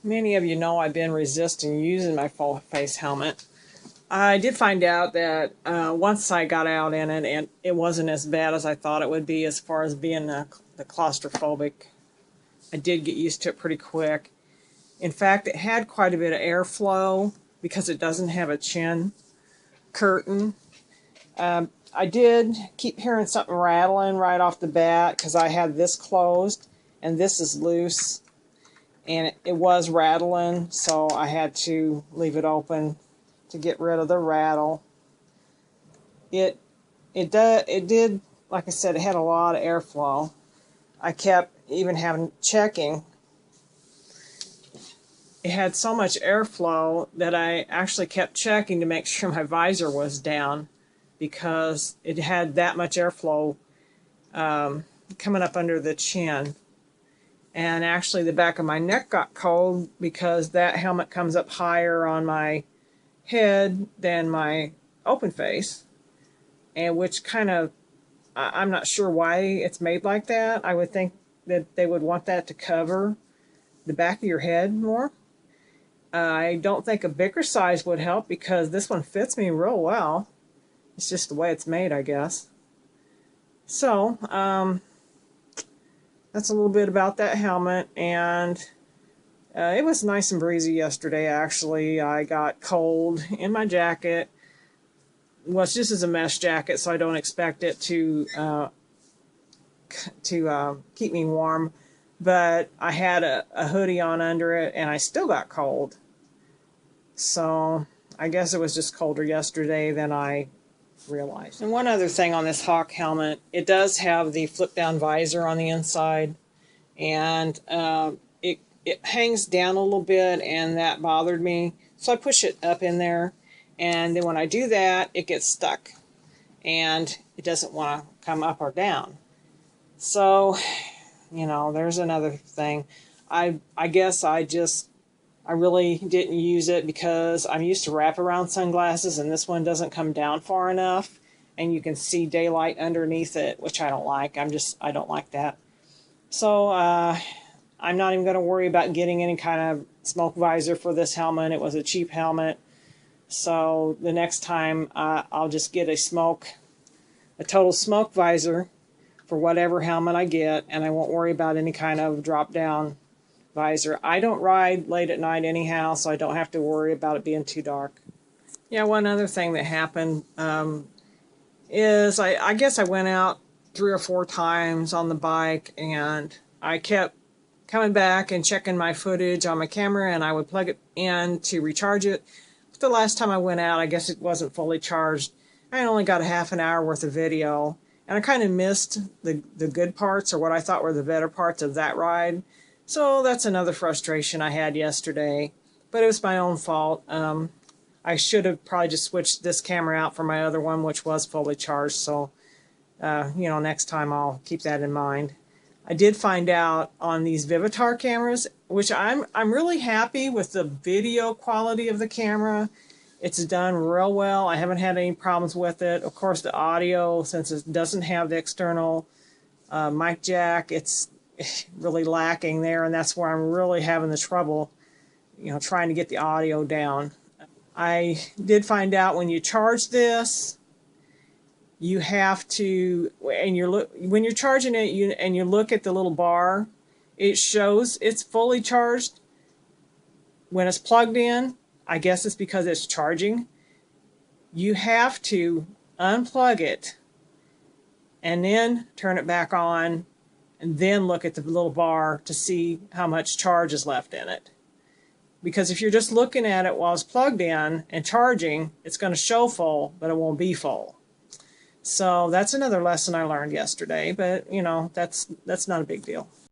Many of you know I've been resisting using my full face helmet. I did find out that once I got out in it, and it wasn't as bad as I thought it would be as far as being the claustrophobic. I did get used to it pretty quick. In fact, it had quite a bit of airflow because it doesn't have a chin curtain. I did keep hearing something rattling right off the bat because I had this closed and this is loose. And it was rattling, so I had to leave it open to get rid of the rattle. It did, like I said, it had a lot of airflow. I kept even having checking. It had so much airflow that I actually kept checking to make sure my visor was down because it had that much airflow coming up under the chin. And actually the back of my neck got cold because that helmet comes up higher on my head than my open face, and which kind of, I'm not sure why it's made like that. I would think that they would want that to cover the back of your head more. I don't think a bigger size would help because this one fits me real well. It's just the way it's made, I guess. So, that's a little bit about that helmet, and it was nice and breezy yesterday, actually. I got cold in my jacket. Well, it's just as a mesh jacket, so I don't expect it to keep me warm. But I had a hoodie on under it, and I still got cold. So I guess it was just colder yesterday than I realized. And one other thing on this Hawk helmet, it does have the flip-down visor on the inside, and it hangs down a little bit, and that bothered me. So I push it up in there, and then when I do that, it gets stuck, and it doesn't want to come up or down. So, you know, there's another thing. I guess I really didn't use it because I'm used to wraparound sunglasses, and this one doesn't come down far enough, and you can see daylight underneath it, which I don't like. I don't like that. So I'm not even going to worry about getting any kind of smoke visor for this helmet. It was a cheap helmet. So the next time I'll just get a total smoke visor for whatever helmet I get, and I won't worry about any kind of drop-down visor. I don't ride late at night anyhow, so I don't have to worry about it being too dark. Yeah, one other thing that happened is I guess I went out 3 or 4 times on the bike, and I kept coming back and checking my footage on my camera, and I would plug it in to recharge it. But the last time I went out, I guess it wasn't fully charged. I only got a half an hour worth of video, and I kind of missed the good parts, or what I thought were the better parts of that ride. So that's another frustration I had yesterday, but it was my own fault. I should have probably just switched this camera out for my other one, which was fully charged, so you know, next time I'll keep that in mind. I did find out on these Vivitar cameras, which I'm really happy with the video quality of the camera. It's done real well. I haven't had any problems with it. Of course, the audio, since it doesn't have the external mic jack, it's really lacking there, and that's where I'm really having the trouble, you know, trying to get the audio down. I did find out when you charge this, you have to, and when you're charging it, you look at the little bar, it shows it's fully charged. When it's plugged in, I guess it's because it's charging. You have to unplug it and then turn it back on, and then look at the little bar to see how much charge is left in it. Because if you're just looking at it while it's plugged in and charging, it's going to show full, but it won't be full. So that's another lesson I learned yesterday, but you know, that's not a big deal.